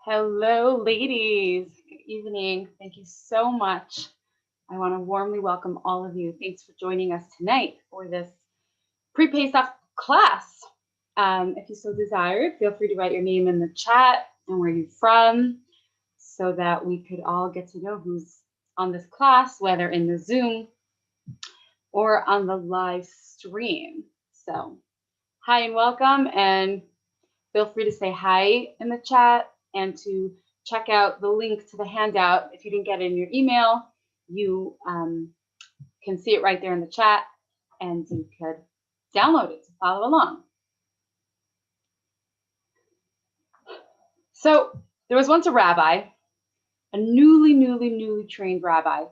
Hello, ladies. Good evening. Thank you so much. I want to warmly welcome all of you. Thanks for joining us tonight for this pre-Pesach class. If you so desire, feel free to write your name in the chat and where you're from so that we could all get to know who's on this class, whether in the Zoom or on the live stream. So, hi and welcome, and feel free to say hi in the chat and to check out the link to the handout. If you didn't get it in your email, you can see it right there in the chat, and you could download it to follow along. So there was once a rabbi, a newly trained rabbi,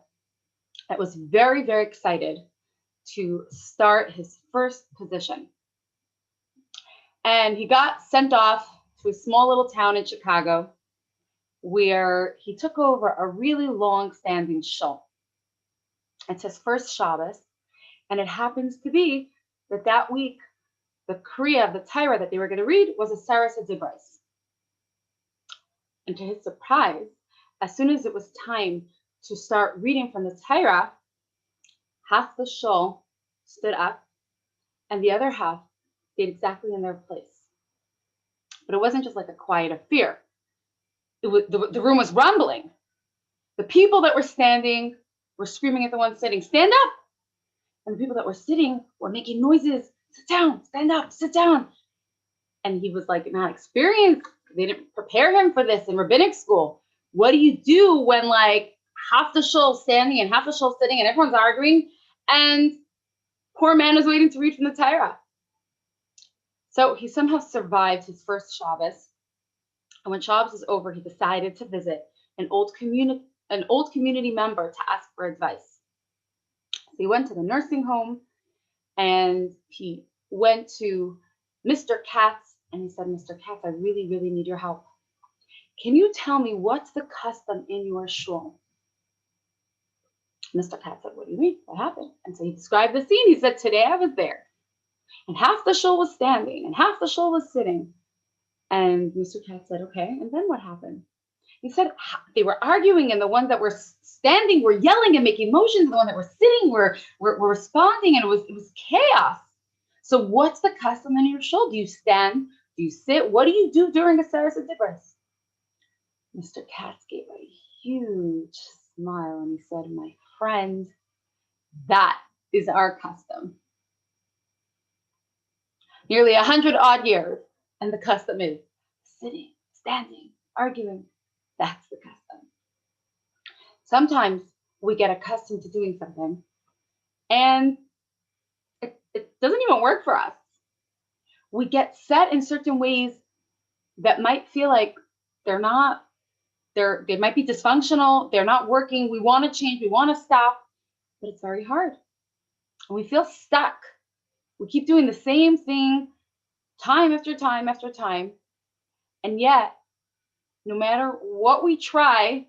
that was very, very excited to start his first position. And he got sent off to a small little town in Chicago where he took over a really long-standing shul. It's his first Shabbos, and it happens to be that week, the Kriya, the Torah that they were going to read was a Saras Adibros. And to his surprise, as soon as it was time to start reading from the Torah, half the shul stood up, and the other half stayed exactly in their place. But it wasn't just like a quiet of fear. The room was rumbling. The people that were standing were screaming at the ones sitting, "Stand up!" And the people that were sitting were making noises, "Sit down, stand up, sit down." And he was like not experienced. They didn't prepare him for this in rabbinic school. What do you do when like half the shul standing and half the shul sitting and everyone's arguing and poor man is waiting to read from the Torah? So he somehow survived his first Shabbos. And when Shabbos was over, he decided to visit an old community member to ask for advice. So he went to the nursing home and he went to Mr. Katz and he said, "Mr. Katz, I really, really need your help. Can you tell me what's the custom in your shul?" Mr. Katz said, "What do you mean? What happened?" And so he described the scene. He said, "Today I was there and half the shul was standing and half the shul was sitting." And Mr. Katz said, "Okay, and then what happened?" He said, "They were arguing and the ones that were standing were yelling and making motions. And the ones that were sitting were responding, and it was chaos. So what's the custom in your shul? Do you stand? Do you sit? What do you do during a Saras Adibros?" Mr. Katz gave a huge smile and he said, "My friend, that is our custom. Nearly 100-odd years, and the custom is sitting, standing, arguing. That's the custom." Sometimes we get accustomed to doing something and it doesn't even work for us. We get set in certain ways that might feel like they might be dysfunctional, they're not working, we want to change, we want to stop, but it's very hard. And we feel stuck. We keep doing the same thing time after time after time. And yet, no matter what we try,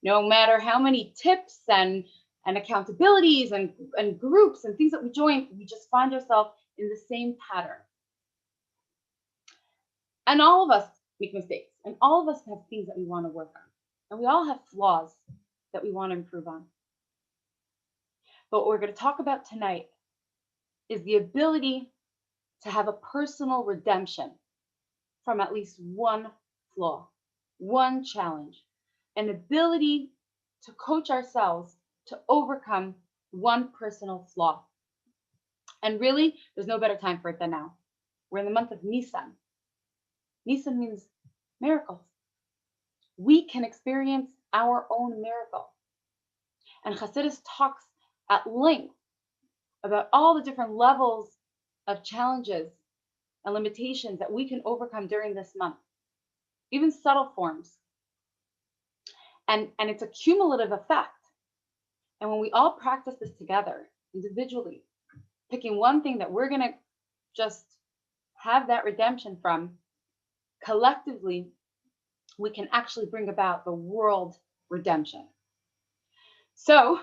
no matter how many tips and accountabilities and groups and things that we join, we just find ourselves in the same pattern. And all of us make mistakes, and all of us have things that we want to work on, and we all have flaws that we want to improve on. But what we're going to talk about tonight is the ability to have a personal redemption from at least one flaw, one challenge, an ability to coach ourselves to overcome one personal flaw. And really, there's no better time for it than now. We're in the month of Nisan. Nisan means miracles. We can experience our own miracle. And Hasidus talks at length about all the different levels of challenges and limitations that we can overcome during this month, even subtle forms. And it's a cumulative effect. And when we all practice this together, individually, picking one thing that we're going to just have that redemption from, collectively, we can actually bring about the world redemption. So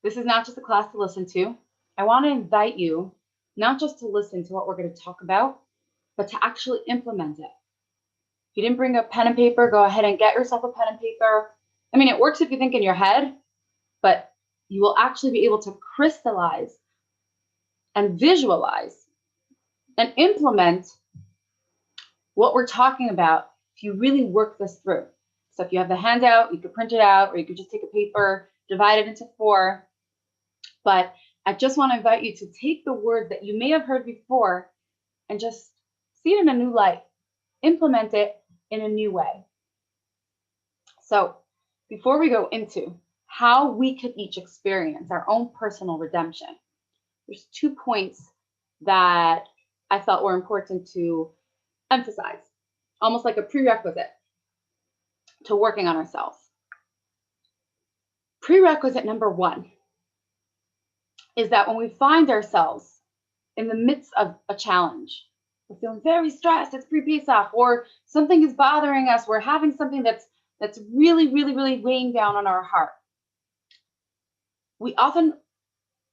this is not just a class to listen to. I want to invite you not just to listen to what we're going to talk about, but to actually implement it. If you didn't bring a pen and paper, go ahead and get yourself a pen and paper. I mean, it works if you think in your head, but you will actually be able to crystallize and visualize and implement what we're talking about if you really work this through. So if you have the handout, you could print it out, or you could just take a paper, divide it into 4. But I just want to invite you to take the word that you may have heard before and just see it in a new light, implement it in a new way. So before we go into how we could each experience our own personal redemption, there's 2 points that I felt were important to emphasize, almost like a prerequisite to working on ourselves. Prerequisite number 1 is that when we find ourselves in the midst of a challenge, we're feeling very stressed, it's pre-Pesach, or something is bothering us, we're having something that's really, really, really weighing down on our heart. We often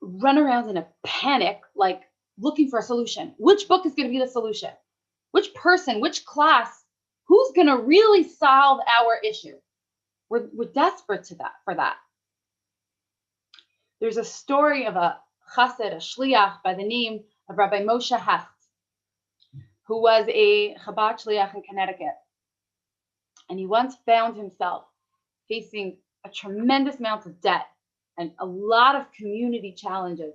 run around in a panic, like looking for a solution. Which book is going to be the solution? Which person, which class, who's going to really solve our issue? We're desperate for that. There's a story of a Chassid, a Shliach by the name of Rabbi Moshe Hast, who was a Chabad Shliach in Connecticut. And he once found himself facing a tremendous amount of debt and a lot of community challenges.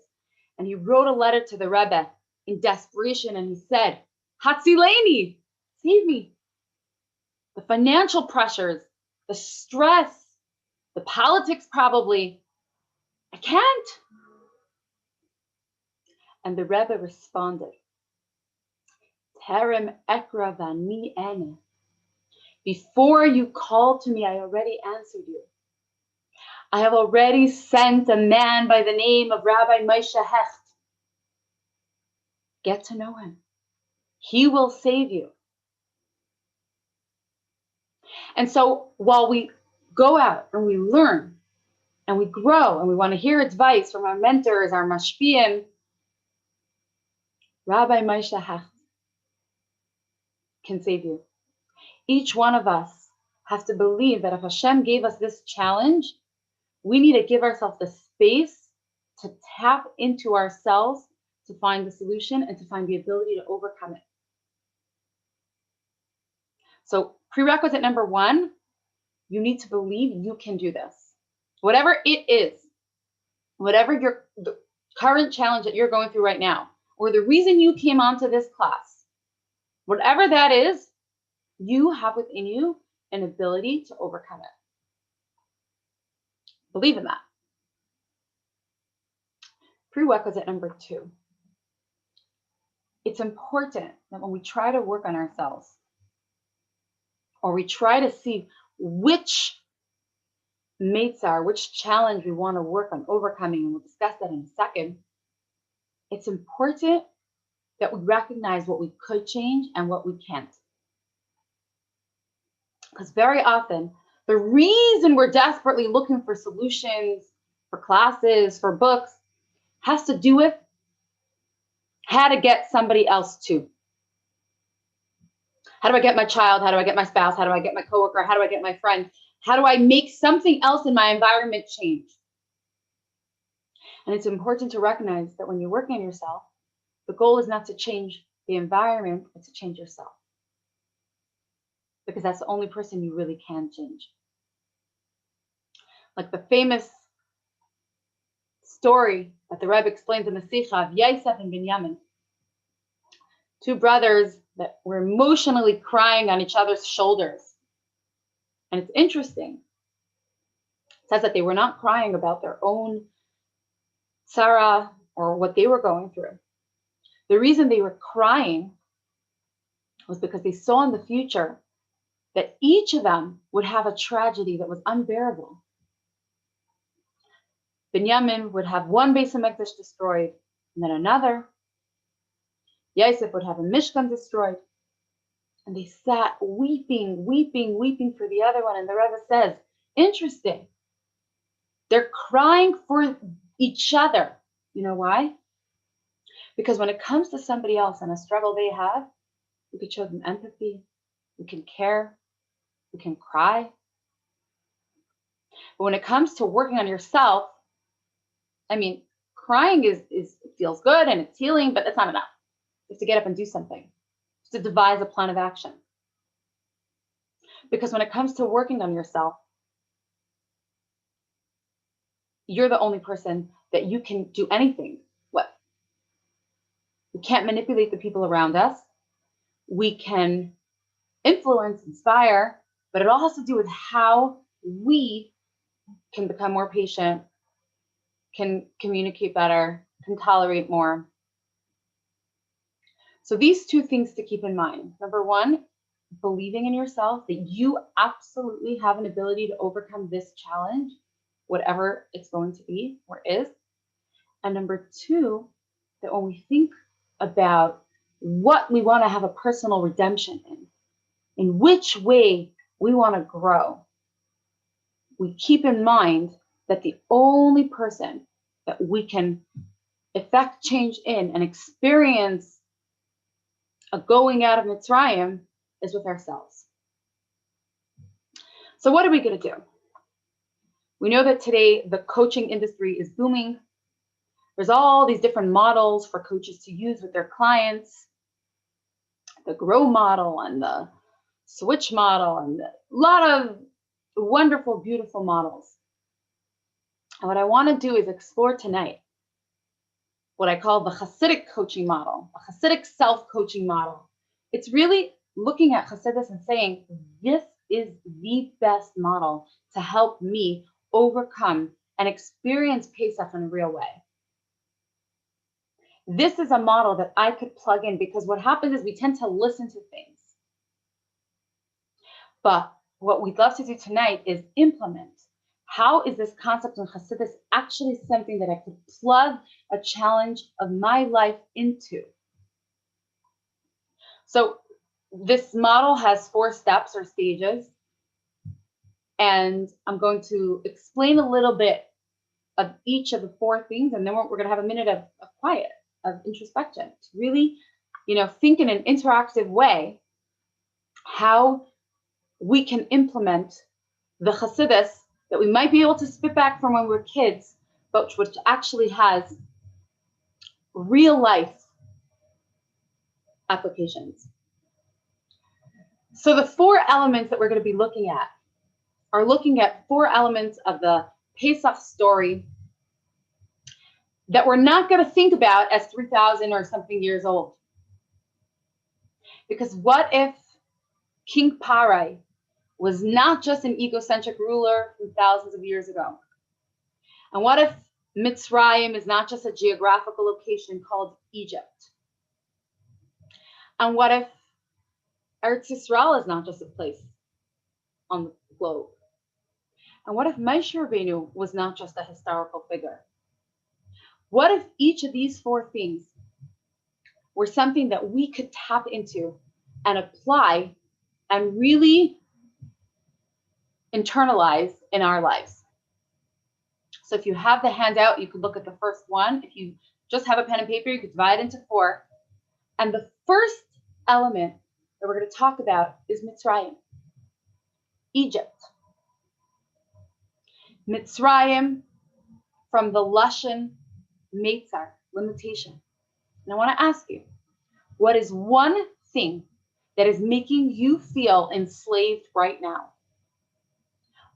And he wrote a letter to the Rebbe in desperation, and he said, Hatzileni, save me. The financial pressures, the stress, the politics probably, I can't. And the Rebbe responded, Terem ekra vani ene. Before you called to me, I already answered you. I have already sent a man by the name of Rabbi Moshe Hast. Get to know him. He will save you. And so while we go out and we learn and we grow and we want to hear advice from our mentors, our mashpiyim, Rabbi Moshe Hast can save you. Each one of us has to believe that if Hashem gave us this challenge, we need to give ourselves the space to tap into ourselves to find the solution and to find the ability to overcome it. So prerequisite number 1, you need to believe you can do this. Whatever it is, whatever the current challenge that you're going through right now, or the reason you came onto this class, whatever that is, you have within you an ability to overcome it. Believe in that. Prerequisite number 2. It's important that when we try to work on ourselves, or we try to see which mitzrayim, which challenge we want to work on overcoming, and we'll discuss that in a second, it's important that we recognize what we could change and what we can't. Because very often, the reason we're desperately looking for solutions, for classes, for books, has to do with how to get somebody else to. How do I get my child? How do I get my spouse? How do I get my coworker? How do I get my friend? How do I make something else in my environment change? And it's important to recognize that when you're working on yourself, the goal is not to change the environment, it's to change yourself. Because that's the only person you really can change. Like the famous story that the Rebbe explains in the Sikha of Yosef and Binyamin. 2 brothers that were emotionally crying on each other's shoulders. And it's interesting. It says that they were not crying about their own tzara or what they were going through. The reason they were crying was because they saw in the future that each of them would have a tragedy that was unbearable. Binyamin would have one Beis HaMikdash destroyed, and then another. Yosef would have a Mishkan destroyed. And they sat weeping, weeping, weeping for the other one. And the Rebbe says, interesting. They're crying for each other. You know why? Because when it comes to somebody else and a struggle they have, we could show them empathy. we can care, we can cry. But when it comes to working on yourself, I mean, crying is feels good and it's healing, but it's not enough. You have to get up and do something. You have to devise a plan of action. Because when it comes to working on yourself, you're the only person that you can do anything with. We can't manipulate the people around us. We can influence, inspire, but it all has to do with how we can become more patient, can communicate better, can tolerate more. So these two things to keep in mind. Number one, believing in yourself that you absolutely have an ability to overcome this challenge, whatever it's going to be or is. And number two, that when we think about what we want to have a personal redemption in which way we want to grow, we keep in mind that the only person that we can effect change in and experience a going out of mitzrayim is with ourselves. So what are we going to do? We know that today the coaching industry is booming. There's all these different models for coaches to use with their clients. The grow model and the switch model and a lot of wonderful, beautiful models. And what I want to do is explore tonight what I call the Hasidic coaching model, a Hasidic self-coaching model. It's really looking at Hasidus and saying, this is the best model to help me overcome and experience Pesach in a real way. This is a model that I could plug in, because what happens is we tend to listen to things. But what we'd love to do tonight is implement. How is this concept in Hasidus actually something that I could plug a challenge of my life into? So this model has 4 steps or stages, and I'm going to explain a little bit of each of the 4 things, and then we're going to have a minute of quiet, of introspection, to really, think in an interactive way how we can implement the Hasidus that we might be able to spit back from when we were kids, but which actually has real life applications. So the 4 elements that we're going to be looking at are looking at 4 elements of the Pesach story that we're not going to think about as 3,000 or something years old. Because what if King Pharaoh was not just an egocentric ruler from thousands of years ago? And what if Mitzrayim is not just a geographical location called Egypt? And what if Eretz Yisrael is not just a place on the globe? And what if Moshe Rabbeinu was not just a historical figure? What if each of these 4 things were something that we could tap into and apply and really internalize in our lives? So if you have the handout, you could look at the first one. If you just have a pen and paper, you could divide it into 4. And the first element that we're going to talk about is Mitzrayim, Egypt. Mitzrayim, from the Lashon Meitzar, limitation. And I want to ask you, what is one thing that is making you feel enslaved right now?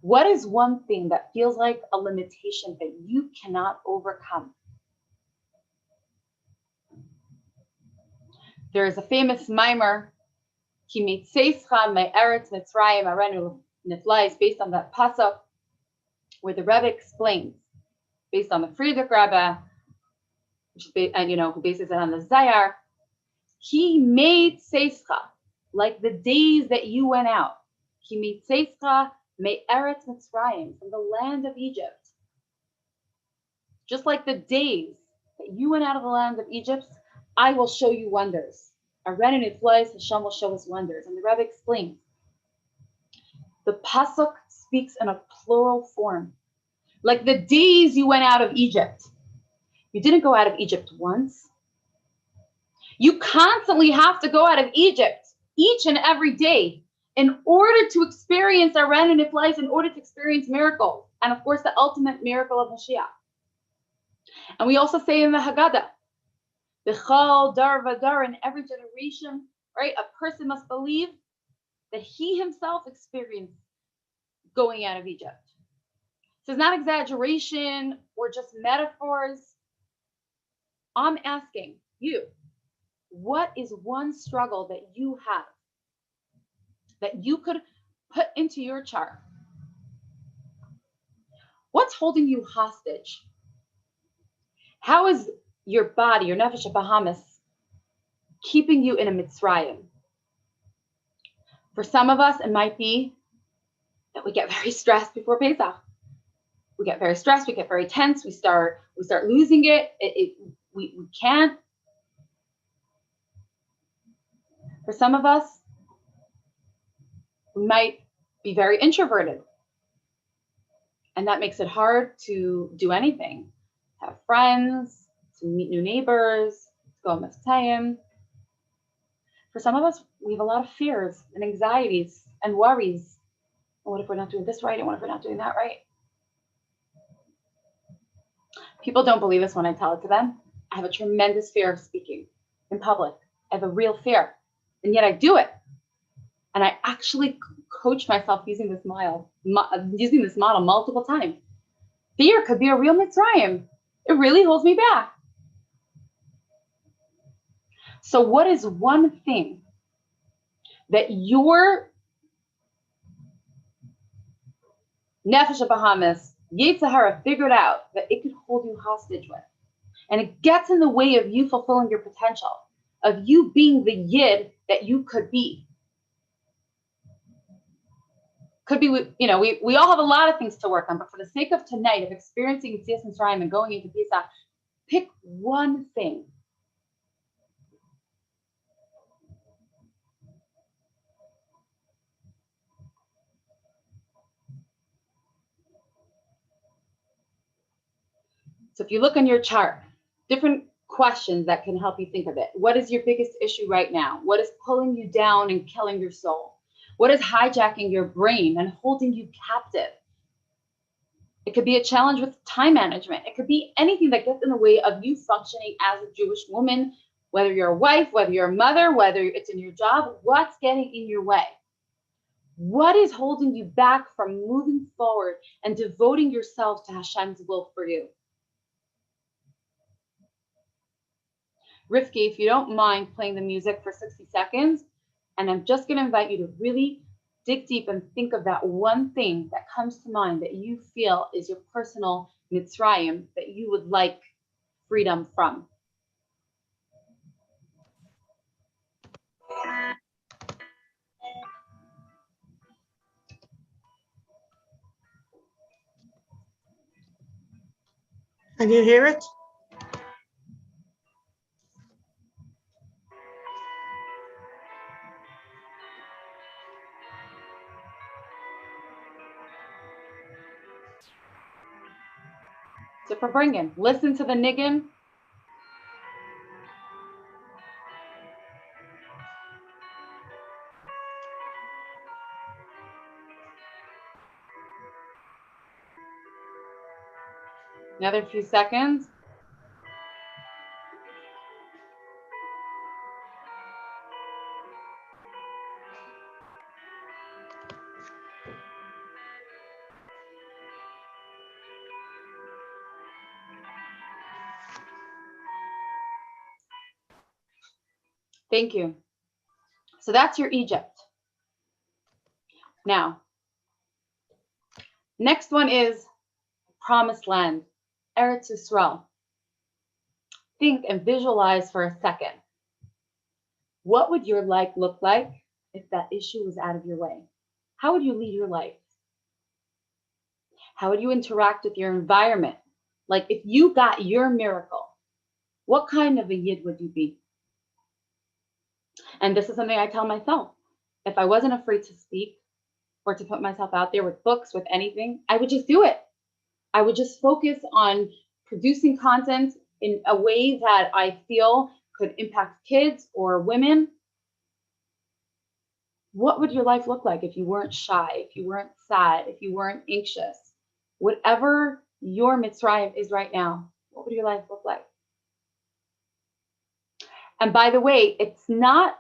What is one thing that feels like a limitation that you cannot overcome? There is a famous mimer, Ki meitzeischa me'eretz Mitzrayim arenu niflais, based on that pasuk, where the Rebbe explains, based on the Friedrich Rebbe, who bases it on the Zayar, Ki meitzeischa, like the days that you went out, Ki meitzeischa me'eretz Mitzrayim, from the land of Egypt. Just like the days that you went out of the land of Egypt, I will show you wonders. Arenu niflais, Hashem will show us wonders. And the Rebbe explains, the pasuk speaks in a plural form. Like the days you went out of Egypt. You didn't go out of Egypt once. You constantly have to go out of Egypt each and every day in order to experience our Renanif life, in order to experience miracles, and of course the ultimate miracle of Mashiach. And we also say in the Haggadah, B'chol dar v'dar, in every generation, right? A person must believe that he himself experienced going out of Egypt. So it's not exaggeration or just metaphors. I'm asking you, what is one struggle that you have that you could put into your chart? What's holding you hostage? How is your body, your nefesh Bahamas, keeping you in a mitzrayim? For some of us, it might be that we get very stressed before Pesach. We get very stressed, we get very tense, we start losing it. We can't. For some of us, we might be very introverted, and that makes it hard to do anything, have friends, to meet new neighbors, to go on mitzrayim. For some of us, we have a lot of fears and anxieties and worries. And what if we're not doing this right? And what if we're not doing that right? People don't believe this when I tell it to them. I have a tremendous fear of speaking in public. I have a real fear, and yet I do it. And I actually coach myself using this model multiple times. Fear could be a real mitzrayim. It really holds me back. So what is one thing that your nefesh Bahamas, Yetzer Hara, figured out that it could hold you hostage with? And it gets in the way of you fulfilling your potential, of you being the yid that you could be. Could be, we all have a lot of things to work on, but for the sake of tonight, of experiencing Yetzias Mitzrayim and going into Pesach, pick one thing. So if you look on your chart, different questions that can help you think of it. What is your biggest issue right now? What is pulling you down and killing your soul? What is hijacking your brain and holding you captive? It could be a challenge with time management. It could be anything that gets in the way of you functioning as a Jewish woman, whether you're a wife, whether you're a mother, whether it's in your job. What's getting in your way? What is holding you back from moving forward and devoting yourself to Hashem's will for you? Rifki, if you don't mind playing the music for 60 seconds, and I'm just going to invite you to really dig deep and think of that one thing that comes to mind that you feel is your personal mitzrayim that you would like freedom from. Can you hear it? So for bringing, listen to the niggin. Another few seconds. Thank you. So that's your Egypt. Now, next one is Promised Land, Eretz Yisrael. Think and visualize for a second. What would your life look like if that issue was out of your way? How would you lead your life? How would you interact with your environment? Like if you got your miracle, what kind of a yid would you be? And this is something I tell myself. If I wasn't afraid to speak or to put myself out there with books, with anything, I would just do it. I would just focus on producing content in a way that I feel could impact kids or women. What would your life look like if you weren't shy, if you weren't sad, if you weren't anxious? Whatever your mitzrayim is right now, what would your life look like? And by the way, it's not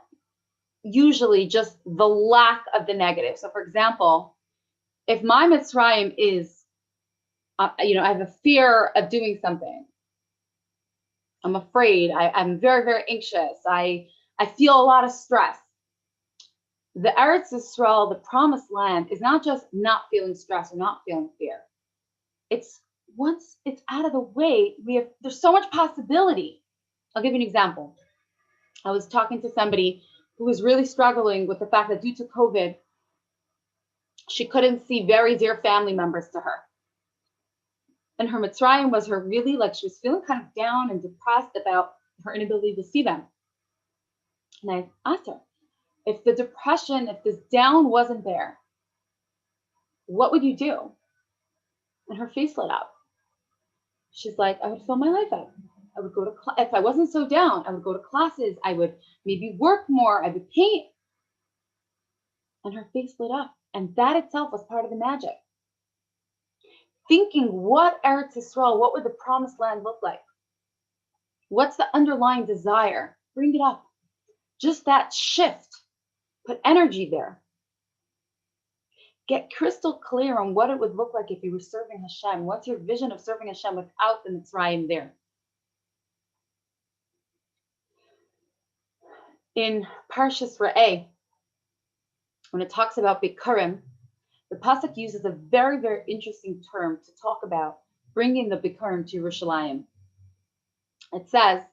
usually just the lack of the negative. So for example, if my mitzrayim is, I have a fear of doing something. I'm afraid. I'm very, very anxious. I feel a lot of stress. The Eretz Yisrael, the promised land, is not just not feeling stress or not feeling fear. It's once it's out of the way, there's so much possibility. I'll give you an example. I was talking to somebody who was really struggling with the fact that due to COVID, she couldn't see very dear family members to her. And her mitzrayim was her really, she was feeling kind of down and depressed about her inability to see them. And I asked her, if the depression, if this down wasn't there, what would you do? And her face lit up. She's like, I would fill my life up. I would go to if I wasn't so down, I would go to classes. I would maybe work more. I would paint. And her face lit up. And that itself was part of the magic. Thinking, what Eretz Yisrael, what would the promised land look like? What's the underlying desire? Bring it up. Just that shift. Put energy there. Get crystal clear on what it would look like if you were serving Hashem. What's your vision of serving Hashem without the mitzrayim there? In Parshas Re'eh, when it talks about Bikurim, the pasuk uses a very, very interesting term to talk about bringing the Bikurim to Yerushalayim. It says,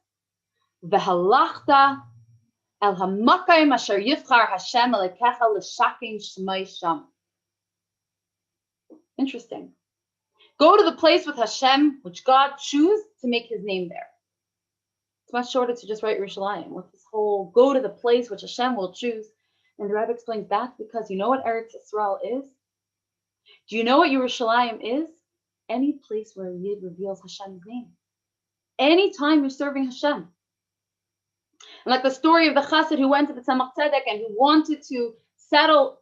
"V'halachta el hamakayim asher yivchar Hashem elekecha l'shakim shmei sham." Interesting. Go to the place with Hashem, which God choose to make His name there. It's much shorter to just write Yerushalayim. With this whole go to the place which Hashem will choose. And the Rebbe explains that's because you know what Eretz Yisrael is? Do you know what Yerushalayim is? Any place where a Yid reveals Hashem's name. Anytime you're serving Hashem. And like the story of the Chassid who went to the Tzemach Tzedek and who wanted to settle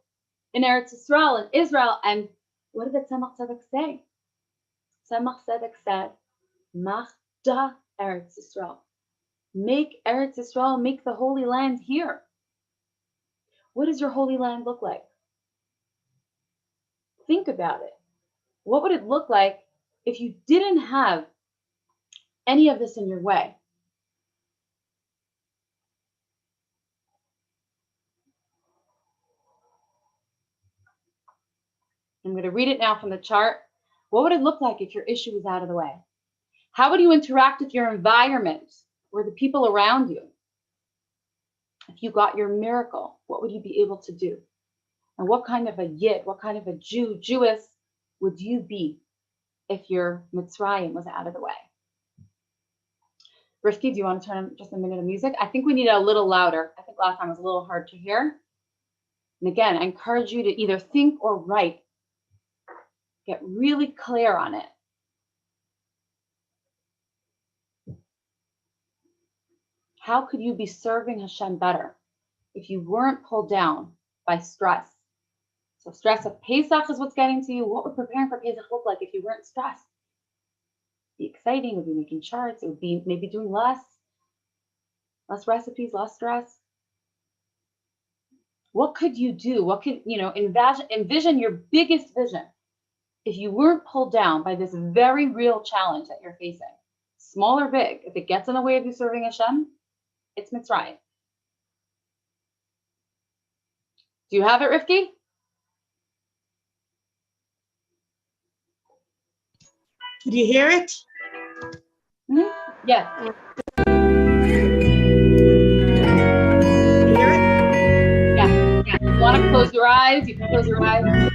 in Eretz Yisrael, in Israel, and what did the Tzemach Tzedek say? Tzemach Tzedek said, Machda Eretz Yisrael. Make Eretz Yisrael, make the Holy Land here. What does your Holy Land look like? Think about it. What would it look like if you didn't have any of this in your way? I'm going to read it now from the chart. What would it look like if your issue was out of the way? How would you interact with your environment or the people around you? If you got your miracle, what would you be able to do? And what kind of a Yid, what kind of a Jew, Jewess would you be if your mitzrayim was out of the way? Rifki, do you want to turn on just a minute of music? I think we need it a little louder. I think last time it was a little hard to hear. And again, I encourage you to either think or write. Get really clear on it. How could you be serving Hashem better if you weren't pulled down by stress? So stress of Pesach is what's getting to you. What would preparing for Pesach look like if you weren't stressed? It'd be exciting. It would be making charts. It would be maybe doing less recipes, less stress. What could you do? What could, envision your biggest vision if you weren't pulled down by this very real challenge that you're facing? Small or big, if it gets in the way of you serving Hashem, it's mitzrayim. Do you have it, Rifki? Did you hear it? Mm-hmm. Yes. You hear it? Yeah. If you want to close your eyes, you can close your eyes.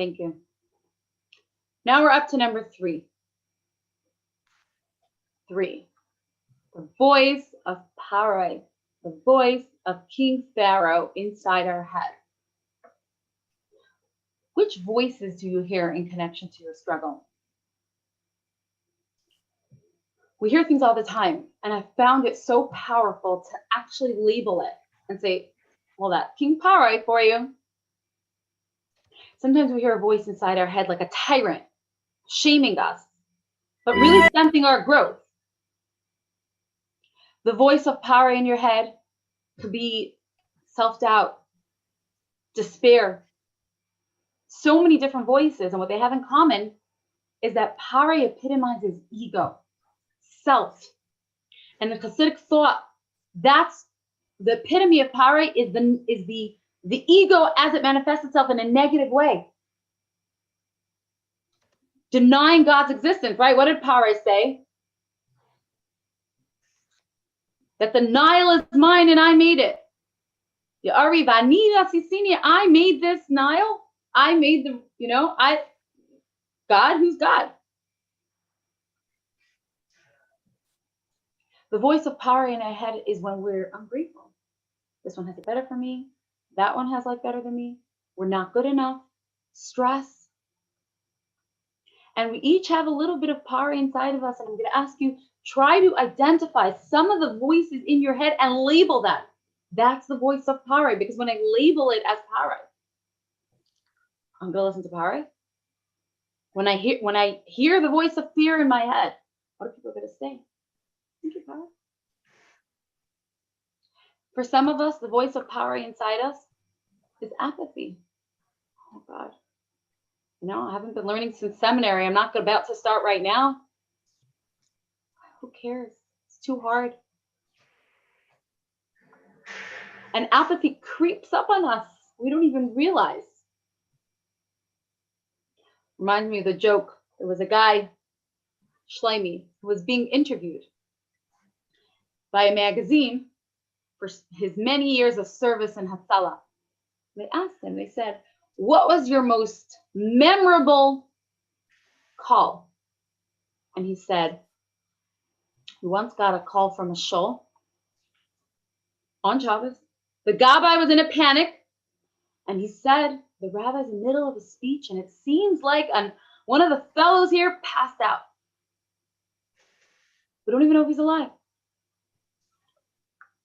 Thank you. Now we're up to number 3. 3. The voice of Pharaoh, the voice of King Pharaoh inside our head. Which voices do you hear in connection to your struggle? We hear things all the time, and I found it so powerful to actually label it and say, well, that's King Pharaoh for you. Sometimes we hear a voice inside our head like a tyrant, shaming us, but really stunting our growth. The voice of Pharaoh in your head could be self-doubt, despair, so many different voices, and what they have in common is that Pharaoh epitomizes ego, self, and the Hasidic thought that's the epitome of Pharaoh is the ego as it manifests itself in a negative way, denying God's existence. Right? What did Pharaoh say? That the Nile is mine and I made it. I made this Nile. I made the, God, who's God? The voice of Pharaoh in our head is when we're ungrateful. This one has it better for me. That one has life better than me. We're not good enough. Stress. And we each have a little bit of Pharaoh inside of us. And I'm going to ask you, try to identify some of the voices in your head and label them. That's the voice of Pharaoh. Because when I label it as Pharaoh, I'm going to listen to Pharaoh. When I hear the voice of fear in my head, what are people going to say? Thank you, Pharaoh. For some of us, the voice of Pharaoh inside us is apathy. Oh God. I haven't been learning since seminary. I'm not about to start right now. Who cares? It's too hard. And apathy creeps up on us. We don't even realize. Reminds me of the joke. There was a guy, Shlomi, who was being interviewed by a magazine for his many years of service in Hatzalah. They asked him, they said, what was your most memorable call? And he said, he once got a call from a shul on Shabbos. The Gabbai was in a panic, and he said, the rabbi's in the middle of a speech, and it seems like one of the fellows here passed out. We don't even know if he's alive.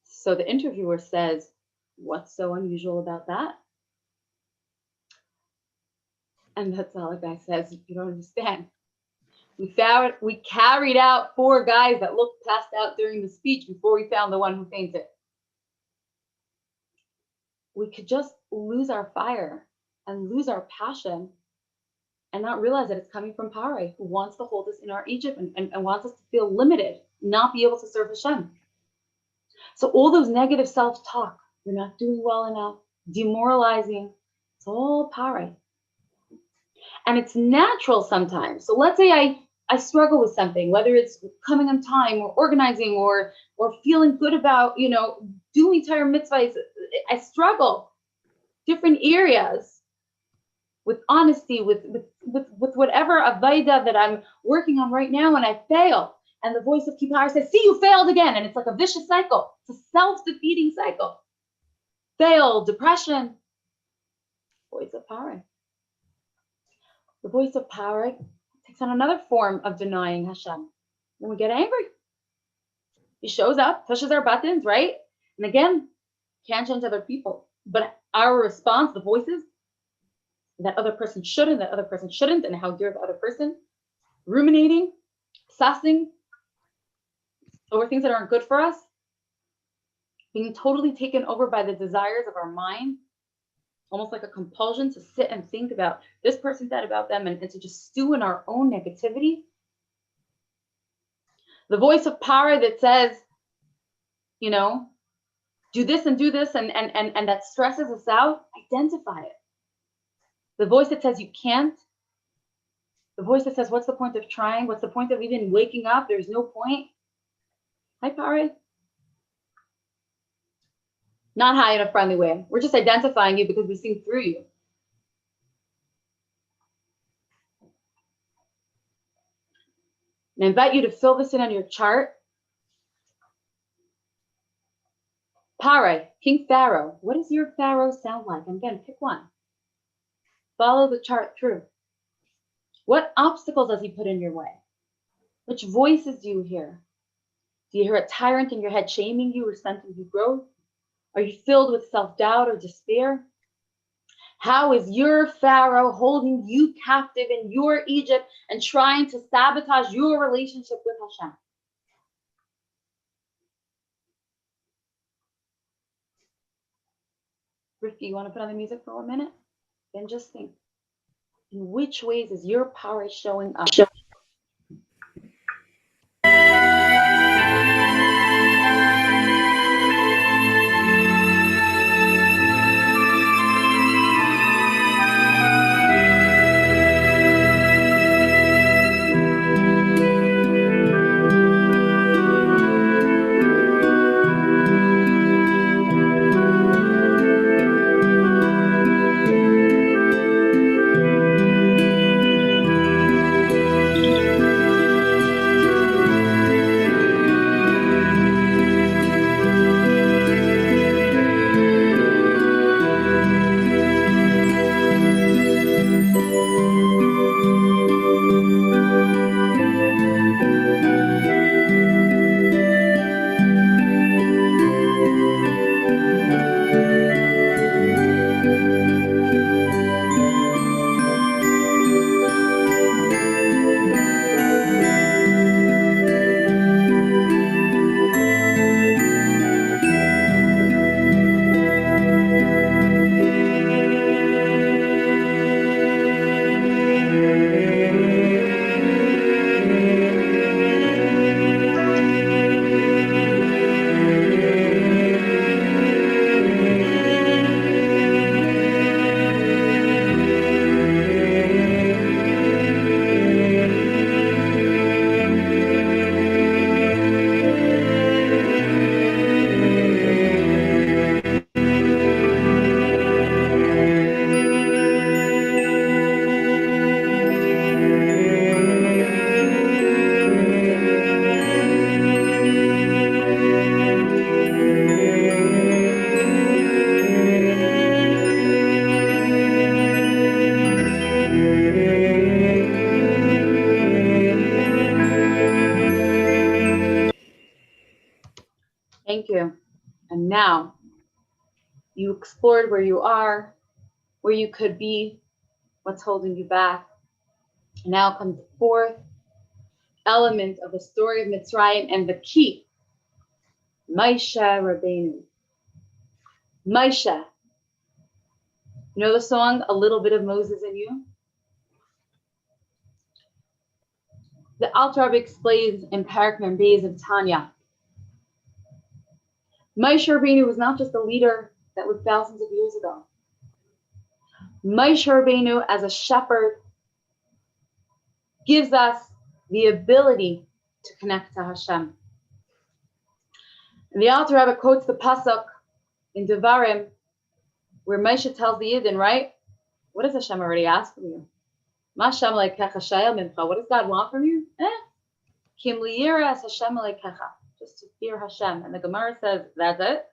So the interviewer says, what's so unusual about that? And that's all the guy says, you don't understand. We carried out 4 guys that looked passed out during the speech before we found the one who fainted. We could just lose our fire and lose our passion and not realize that it's coming from Pharaoh, who wants to hold us in our Egypt and wants us to feel limited, not be able to serve Hashem. So all those negative self-talk, you're not doing well enough, demoralizing, it's all Pharaoh. And it's natural sometimes. So let's say I struggle with something, whether it's coming on time or organizing or feeling good about, doing entire mitzvahs. I struggle different areas with honesty, with whatever avodah that I'm working on right now, and I fail. And the voice of Kippur says, see, you failed again. And it's like a vicious cycle. It's a self-defeating cycle. Fail, depression. Voice of Pharaoh. The voice of Pharaoh takes on another form of denying Hashem. When we get angry, he shows up, pushes our buttons, right? And again, can't change other people. But our response, the voices, that other person shouldn't, that other person shouldn't, and how dare the other person, ruminating, sussing over things that aren't good for us, being totally taken over by the desires of our mind, almost like a compulsion to sit and think about this person said about them and to just stew in our own negativity. The voice of Pharaoh that says, do this and do this and that stresses us out, identify it. The voice that says you can't. The voice that says, what's the point of trying? What's the point of even waking up? There's no point. Hi, Pharaoh. Not hi in a friendly way. We're just identifying you because we've seen through you. And I invite you to fill this in on your chart. Pare, King Pharaoh. What does your Pharaoh sound like? And again, pick one. Follow the chart through. What obstacles does he put in your way? Which voices do you hear? Do you hear a tyrant in your head shaming you or stunting your growth? Are you filled with self-doubt or despair? How is your Pharaoh holding you captive in your Egypt and trying to sabotage your relationship with Hashem? Rifki, you want to put on the music for 1 minute? Then just think, in which ways is your power showing up? Thank you. And now you explored where you are, where you could be, what's holding you back. And now comes the fourth element of the story of Mitzrayim and the key, Moshe Rabbeinu. Moshe. You know the song, A Little Bit of Moses in You? The Alter Rebbe explains in Parak Membeis of Tanya. Moshe Rabbeinu was not just a leader that lived thousands of years ago. Moshe Rabbeinu, as a shepherd, gives us the ability to connect to Hashem. And the Alter Rebbe quotes the pasuk in Devarim, where Moshe tells the Yidden, right? What does Hashem already ask from you? Ma Hashem leikecha shayel mincha. What does God want from you? Kim liyira es Hashem leikecha. Just to fear Hashem. And the Gemara says, that's it?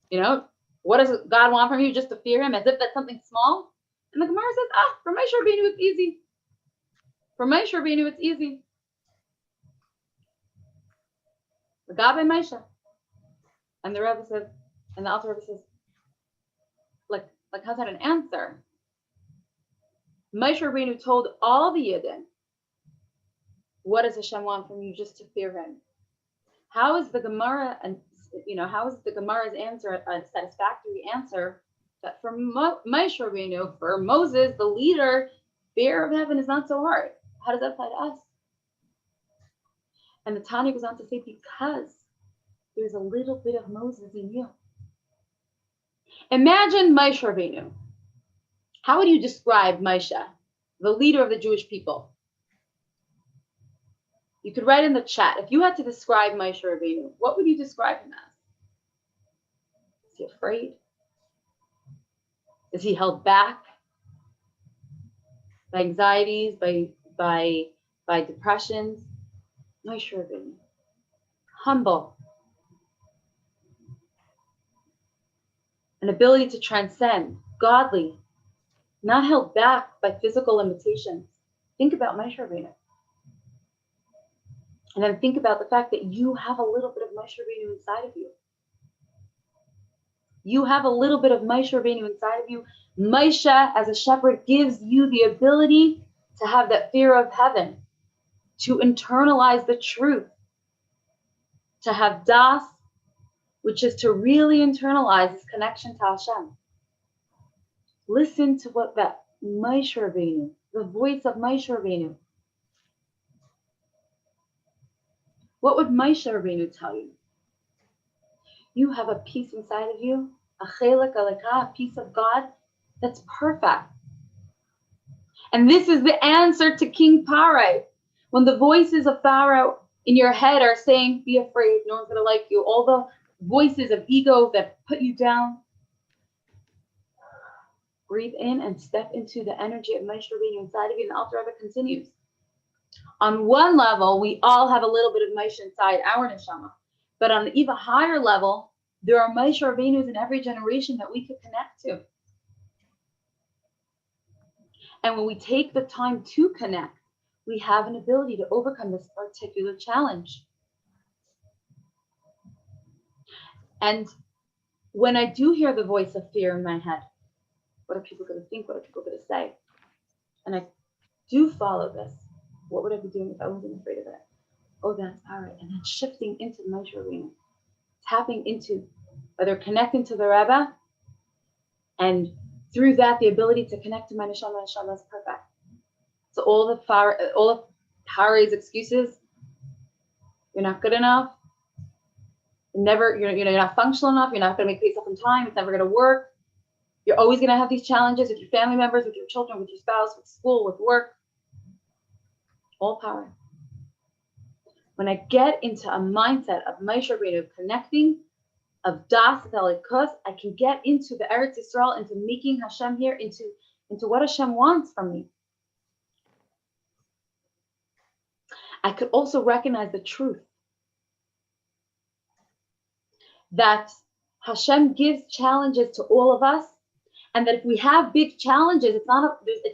You know, what does God want from you? Just to fear him, as if that's something small? And the Gemara says, for Moshe Rabbeinu, it's easy. For Moshe Rabbeinu, it's easy. L'gabe Moshe. And the Rebbe says, and the Alter Rebbe says, like how's that an answer? Moshe Rabbeinu told all the Yidden, what does Hashem want from you? Just to fear him. How is the Gemara, and how is the Gemara's answer a satisfactory answer that for Moshe Rabbeinu, for Moses, the leader, fear of heaven is not so hard? How does that apply to us? And the Tanya goes on to say, because there's a little bit of Moses in you. Imagine Moshe Rabbeinu. How would you describe Moshe, the leader of the Jewish people? You could write in the chat. If you had to describe Moshe Rabbeinu, what would you describe him as? Is he afraid? Is he held back by anxieties, by depressions? Moshe Rabbeinu. Humble. An ability to transcend. Godly. Not held back by physical limitations. Think about Moshe Rabbeinu. And then think about the fact that you have a little bit of Moshe Rabbeinu inside of you. You have a little bit of Moshe Rabbeinu inside of you. Moshe, as a shepherd, gives you the ability to have that fear of heaven, to internalize the truth, to have das, which is to really internalize this connection to Hashem. Listen to what that Moshe Rabbeinu, the voice of Moshe Rabbeinu. What would Moshe Rabbeinu tell you? You have a peace inside of you, a chelek aleka, a piece of God that's perfect. And this is the answer to King Pharaoh. When the voices of Pharaoh in your head are saying, be afraid, no one's going to like you, all the voices of ego that put you down, breathe in and step into the energy of Moshe Rabbeinu inside of you. And the Alter Rebbe continues. On one level, we all have a little bit of Moshe inside our neshama. But on an even higher level, there are Moshe Rabbeinus in every generation that we could connect to. And when we take the time to connect, we have an ability to overcome this particular challenge. And when I do hear the voice of fear in my head, what are people going to think? What are people going to say? And I do follow this. What would I be doing if I wasn't afraid of it? Oh, that's all right. And then shifting into the Moshe Rabbeinu, tapping into, whether connecting to the Rebbe, and through that, the ability to connect to my neshama is perfect. So all of Pharaoh's excuses, you're not good enough, you're not functional enough, you're not going to make yourself in time, it's never going to work. You're always going to have these challenges with your family members, with your children, with your spouse, with school, with work. All power. When I get into a mindset of Moshe Rabbeinu, connecting, of Das Elikus, I can get into the Eretz Yisrael, into making Hashem here, into what Hashem wants from me. I could also recognize the truth that Hashem gives challenges to all of us, and that if we have big challenges, it's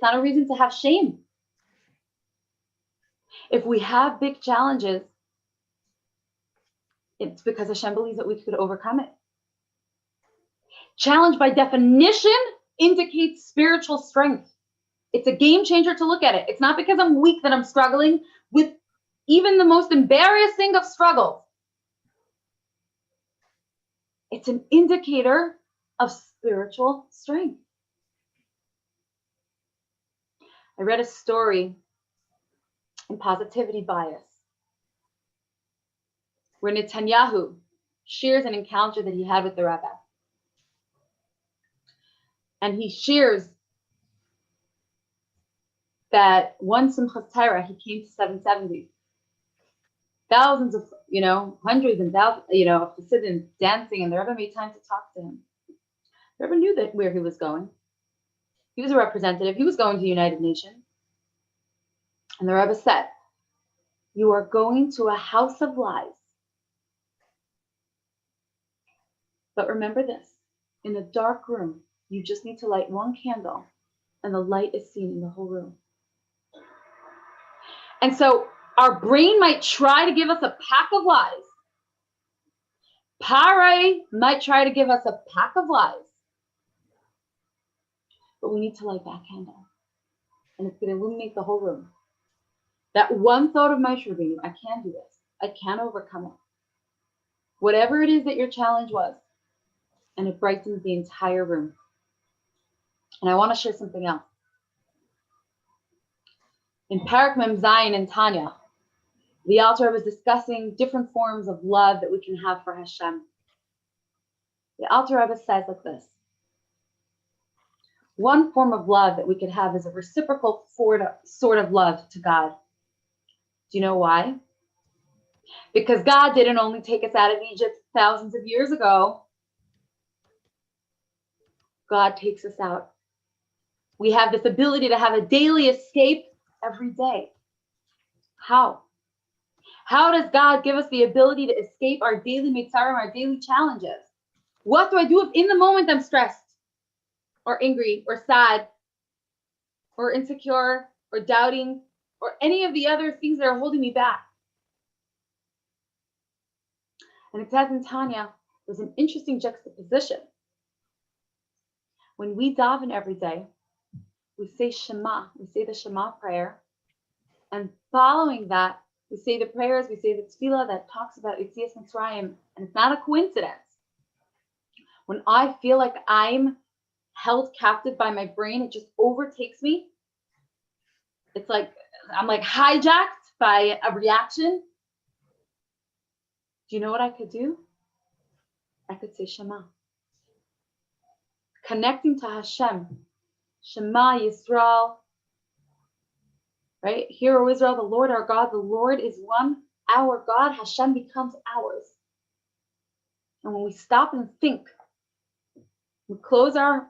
not a reason to have shame. If we have big challenges, it's because Hashem believes that we could overcome it. Challenge by definition indicates spiritual strength. It's a game changer to look at it. It's not because I'm weak that I'm struggling with even the most embarrassing of struggles. It's an indicator of spiritual strength. I read a story in Positivity Bias where Netanyahu shares an encounter that he had with the Rebbe. And he shares that one Simchas Torah, he came to 770. Thousands of, hundreds and thousands, of Hasidim dancing, and the Rebbe made time to talk to him. The Rebbe knew that where he was going. He was a representative. He was going to the United Nations. And the Rebbe said, you are going to a house of lies. But remember this, in a dark room, you just need to light one candle and the light is seen in the whole room. And so our brain might try to give us a pack of lies. Pharaoh might try to give us a pack of lies. But we need to light that candle. And it's going to illuminate the whole room. That one thought of Moshe Rabbeinu, I can do this. I can overcome it. Whatever it is that your challenge was, and it brightens the entire room. And I want to share something else. In Parak Mem Zayin and Tanya, the Alter Rebbe was discussing different forms of love that we can have for Hashem. The Alter Rebbe says like this. One form of love that we could have is a reciprocal sort of love to God. Do you know why? Because God didn't only take us out of Egypt thousands of years ago. God takes us out. We have this ability to have a daily escape every day. How? How does God give us the ability to escape our daily mitzrayim, our daily challenges? What do I do if in the moment I'm stressed or angry or sad or insecure or doubting or any of the other things that are holding me back? And it says in Tanya, there's an interesting juxtaposition. When we daven every day, we say Shema, we say the Shema prayer, and following that, we say the prayers, we say the tefillah that talks about Yetzias Mitzrayim, and it's not a coincidence. When I feel like I'm held captive by my brain, it just overtakes me. It's like I'm like hijacked by a reaction. Do you know what I could do? I could say Shema. Connecting to Hashem. Shema Yisrael. Right? Hear, O Israel, the Lord our God, the Lord is one. Our God, Hashem, becomes ours. And when we stop and think, we close our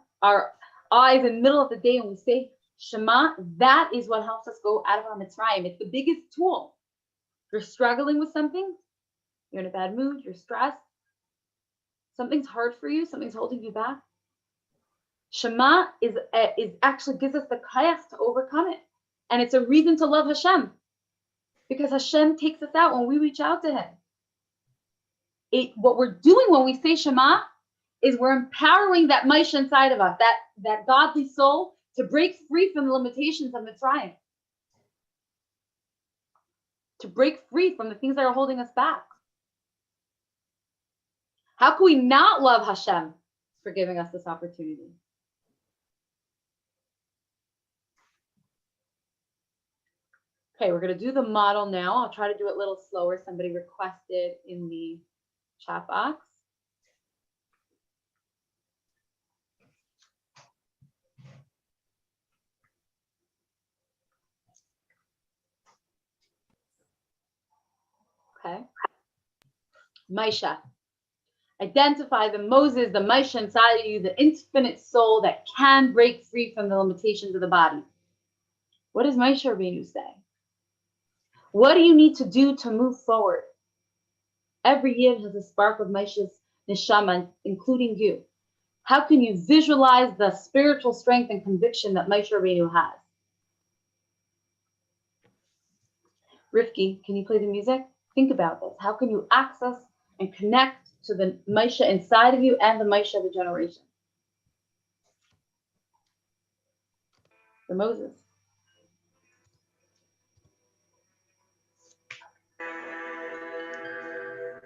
eyes in the middle of the day and we say Shema, that is what helps us go out of our mitzrayim. It's the biggest tool. You're struggling with something, you're in a bad mood, you're stressed, something's hard for you, something's holding you back. Shema is actually gives us the kayach to overcome it. And it's a reason to love Hashem, because Hashem takes us out when we reach out to him. What we're doing when we say Shema is we're empowering that Moshe inside of us, that godly soul, to break free from the limitations of Mitzrayim, to break free from the things that are holding us back. How can we not love Hashem for giving us this opportunity? Okay, we're going to do the model now. I'll try to do it a little slower. Somebody requested in the chat box. Okay. Moshe. Identify the Moses, the Moshe inside of you, the infinite soul that can break free from the limitations of the body. What does Moshe Rabbeinu say? What do you need to do to move forward? Every yid has a spark of Moshe's neshama, including you. How can you visualize the spiritual strength and conviction that Moshe Rabbeinu has? Rifki, can you play the music? Think about this. How can you access and connect to the Moshe inside of you and the Moshe of the generation? The Moses.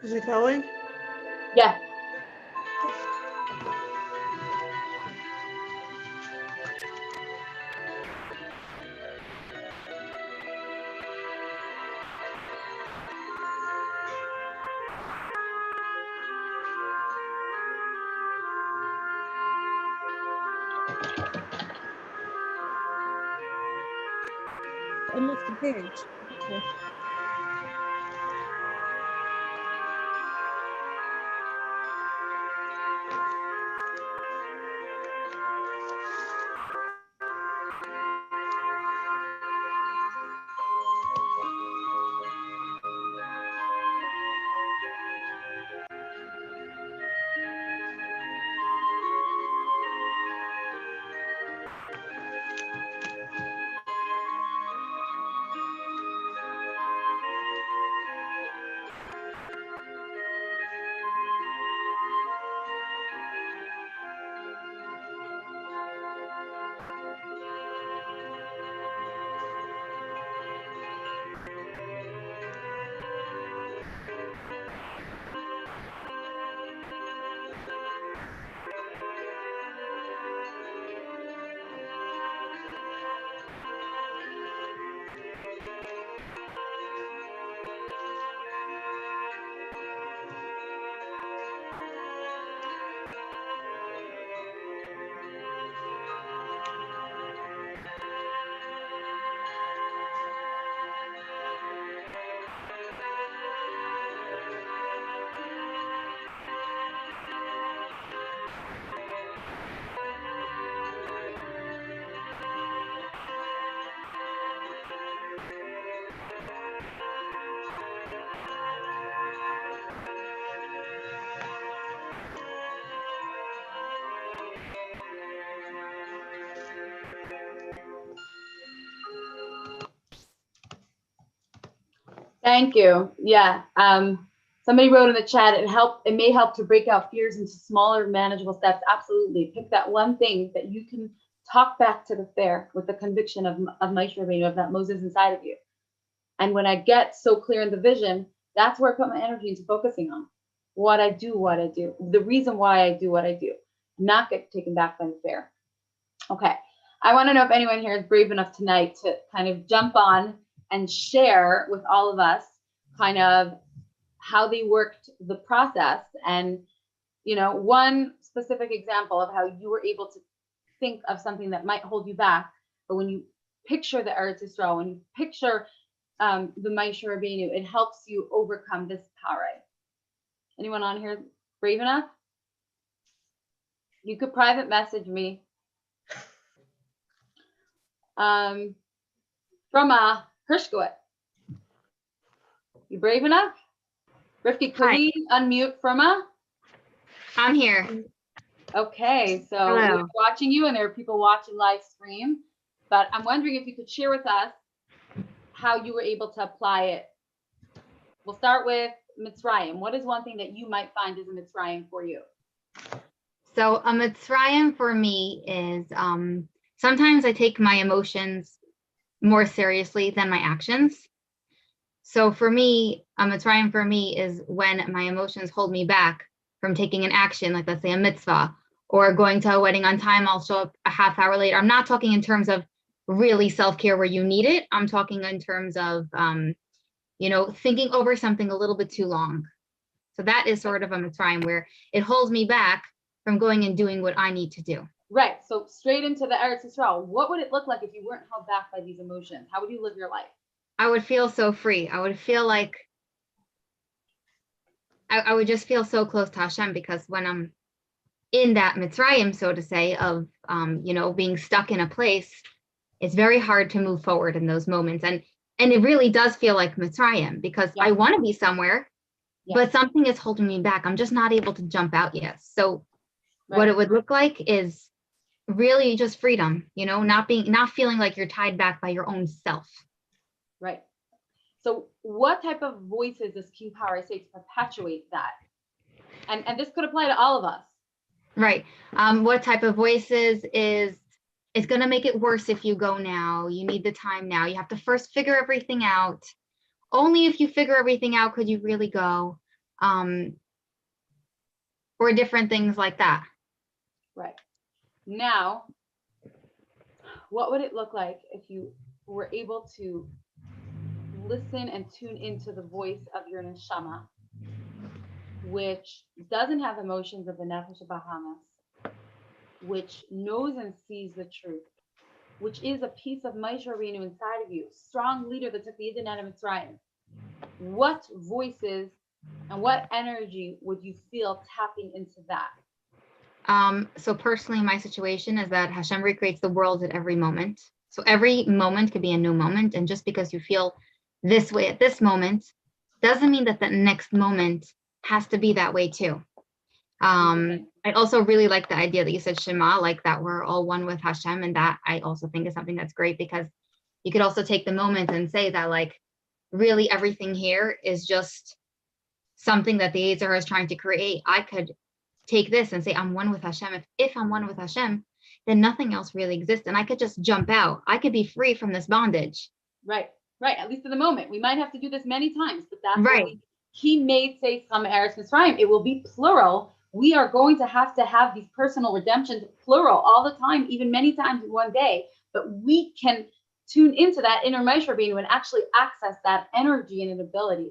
Is it going? Yeah. Almost the page. Okay. Thank you. Yeah. Somebody wrote in the chat, it may help to break out fears into smaller, manageable steps. Absolutely. Pick that one thing that you can talk back to the fair with the conviction of Moshe Rabbeinu, of that Moses inside of you. And when I get so clear in the vision, that's where I put my energy into focusing on what I do, the reason why I do what I do, not get taken back by the fair. Okay. I want to know if anyone here is brave enough tonight to kind of jump on and share with all of us kind of how they worked the process, and one specific example of how you were able to think of something that might hold you back, but when you picture the Eretz Yisrael, when you picture the Moshe Rabbeinu, it helps you overcome this power. Anyone on here brave enough? You could private message me from Hirschkowitz. You brave enough? Rifki, could we unmute Fruma? I'm here. Okay, so Hello. we're watching you, and there are people watching live stream, but I'm wondering if you could share with us how you were able to apply it. We'll start with mitzrayim. What is one thing that you might find is a mitzrayim for you? So a mitzrayim for me is sometimes I take my emotions more seriously than my actions. So for me, a mitzrayim for me is when my emotions hold me back from taking an action, like let's say a mitzvah, or going to a wedding on time, I'll show up a half hour late. I'm not talking in terms of really self-care where you need it. I'm talking in terms of, thinking over something a little bit too long. So that is sort of a mitzrayim where it holds me back from going and doing what I need to do. Right. So straight into the Eretz Yisrael. What would it look like if you weren't held back by these emotions? How would you live your life? I would feel so free. I would feel like I would just feel so close to Hashem, because when I'm in that mitzrayim, so to say, of being stuck in a place, it's very hard to move forward in those moments. And it really does feel like mitzrayim, because I want to be somewhere, but something is holding me back. I'm just not able to jump out yet. So what it would look like is really just freedom, not feeling like you're tied back by your own self. Right. So what type of voices does King Power say to perpetuate that? And this could apply to all of us. Right. What type of voices is, it's going to make it worse if you go now. You need the time now. You have to first figure everything out. Only if you figure everything out could you really go. Or different things like that. Right. Now, what would it look like if you were able to listen and tune into the voice of your neshama, which doesn't have emotions of the nefesh Bahamas, which knows and sees the truth, which is a piece of Moshe Rabbeinu inside of you, strong leader that took the Yidden out of Mitzrayim. What voices and what energy would you feel tapping into that? So personally, my situation is that Hashem recreates the world at every moment. So every moment could be a new moment. And just because you feel this way at this moment, doesn't mean that the next moment has to be that way too. I also really like the idea that you said Shema, like that we're all one with Hashem. And that I also think is something that's great, because you could also take the moment and say that like really everything here is just something that the Yetzer is trying to create. I could take this and say, I'm one with Hashem. If I'm one with Hashem, then nothing else really exists. And I could just jump out. I could be free from this bondage. Right. At least in the moment. We might have to do this many times, but that's right. He made say some Eretz Mitzrayim. It will be plural. We are going to have these personal redemptions plural all the time, even many times in one day. But we can tune into that inner Moshe Rabbeinu and actually access that energy and an ability.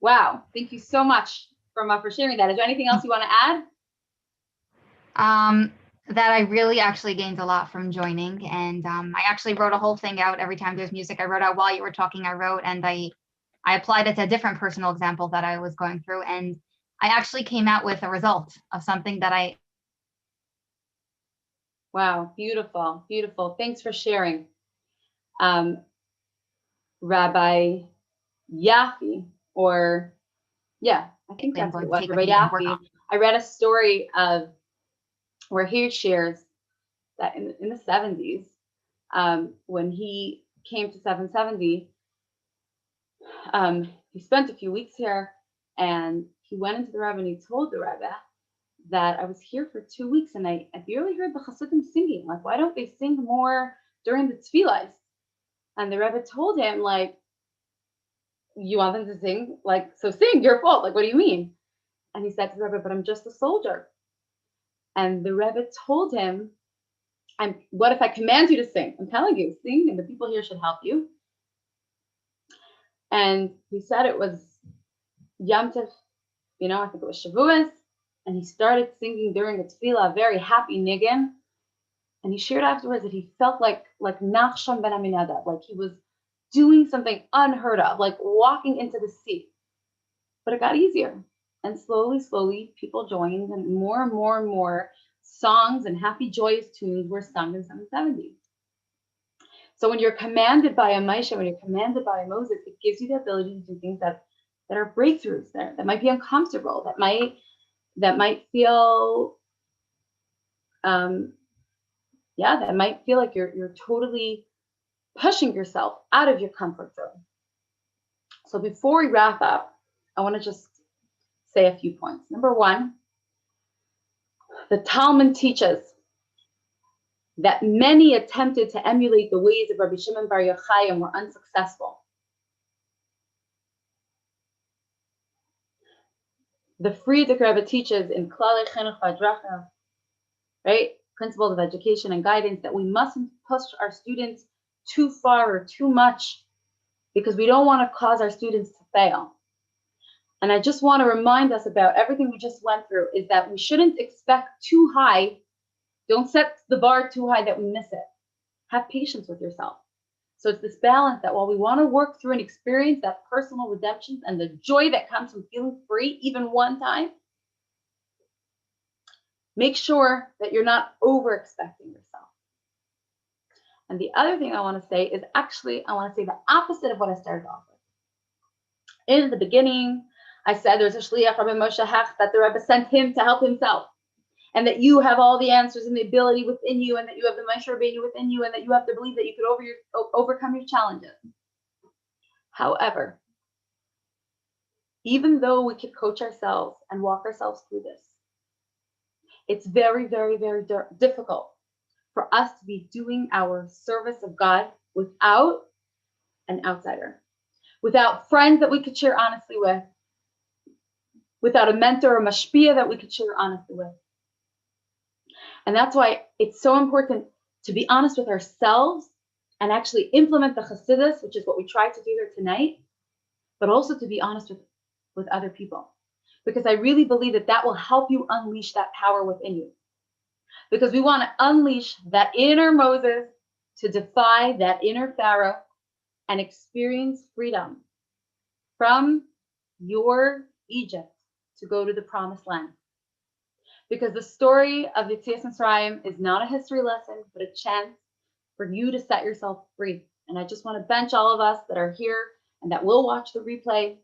Wow. Thank you so much for sharing that. Is there anything else you want to add? That I really actually gained a lot from joining. And I actually wrote a whole thing out every time there's music. I wrote out while you were talking, I wrote, and I applied it to a different personal example that I was going through. And I actually came out with a result of something that Wow, beautiful, beautiful. Thanks for sharing. Rabbi Yaffe, I think that's what it was, Rabbi Yaffe. I read a story of where he shares that in the 70s, when he came to 770, he spent a few weeks here, and he went into the Rebbe and he told the Rebbe that I was here for 2 weeks and I barely heard the Hasidim singing. Like, why don't they sing more during the tefillahs? And the Rebbe told him, like, you want them to sing? Like, so sing, your fault. Like, what do you mean? And he said to the Rebbe, but I'm just a soldier. And the Rebbe told him, what if I command you to sing? I'm telling you, sing, and the people here should help you. And he said it was Yom Tov, I think it was Shavuos, and he started singing during the tefillah, a very happy niggin. And he shared afterwards that he felt like Nachshon ben Aminadab, like he was doing something unheard of, like walking into the sea. But it got easier. And slowly, people joined, and more songs and happy, joyous tunes were sung in 770. So when you're commanded by a Moshe, when you're commanded by a Moses, it gives you the ability to do things that are breakthroughs there, that might be uncomfortable, that might feel, that might feel like you're totally pushing yourself out of your comfort zone. So before we wrap up, I want to just say a few points. Number one, the Talmud teaches that many attempted to emulate the ways of Rabbi Shimon Bar Yochai and were unsuccessful. The Friedrich Rebbe teaches in Klalei Chinuch V'Hadracha, right, principles of education and guidance, that we mustn't push our students too far or too much, because we don't want to cause our students to fail. And I just want to remind us about everything we just went through, is that we shouldn't expect too high. Don't set the bar too high that we miss it. Have patience with yourself. So it's this balance that while we want to work through and experience that personal redemption and the joy that comes from feeling free even one time, make sure that you're not over expecting yourself. And the other thing I want to say is actually, I want to say the opposite of what I started off with. In the beginning, I said there's a shliach, Rabbi Moshe Hast, that the Rebbe sent him to help himself, and that you have all the answers and the ability within you, and that you have the Moshe Rabbeinu within you, and that you have to believe that you could overcome your challenges. However, even though we could coach ourselves and walk ourselves through this, it's very, very, very difficult for us to be doing our service of God without an outsider, without friends that we could share honestly with, without a mentor or mashpia that we could share honestly with. And that's why it's so important to be honest with ourselves and actually implement the Hasidus, which is what we tried to do here tonight, but also to be honest with other people. Because I really believe that will help you unleash that power within you. Because we want to unleash that inner Moses to defy that inner Pharaoh and experience freedom from your Egypt to go to the promised land. Because the story of Yetzias Mitzrayim is not a history lesson, but a chance for you to set yourself free. And I just want to bench all of us that are here and that will watch the replay.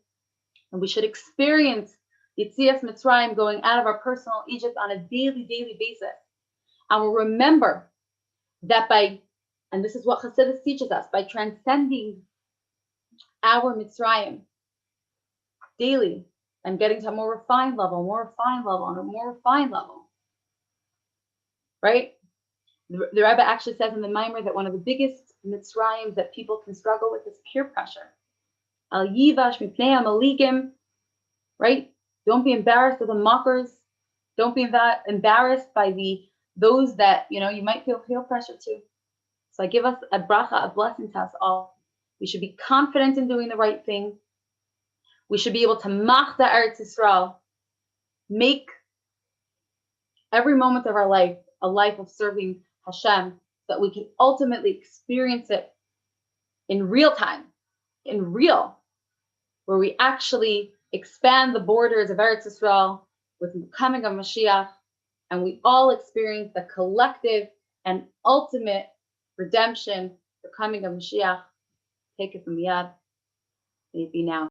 And we should experience Yetzias Mitzrayim, going out of our personal Egypt on a daily basis. And we'll remember that and this is what Hasidus teaches us, by transcending our Mitzrayim daily and getting to a more refined level, and a more refined level, right? The Rebbe actually says in the Maimer that one of the biggest Mitzrayim that people can struggle with is peer pressure. Al yivash mipnei amaligim, right? Don't be embarrassed of the mockers. Don't be embarrassed by those that you might feel peer pressure to. So I give us a bracha, a blessing to us all. We should be confident in doing the right thing. We should be able to mach the Eretz Yisrael, make every moment of our life a life of serving Hashem, so that we can ultimately experience it in real time, where we actually expand the borders of Eretz Yisrael with the coming of Mashiach, and we all experience the collective and ultimate redemption, the coming of Mashiach. Take it from Yad. May it be now.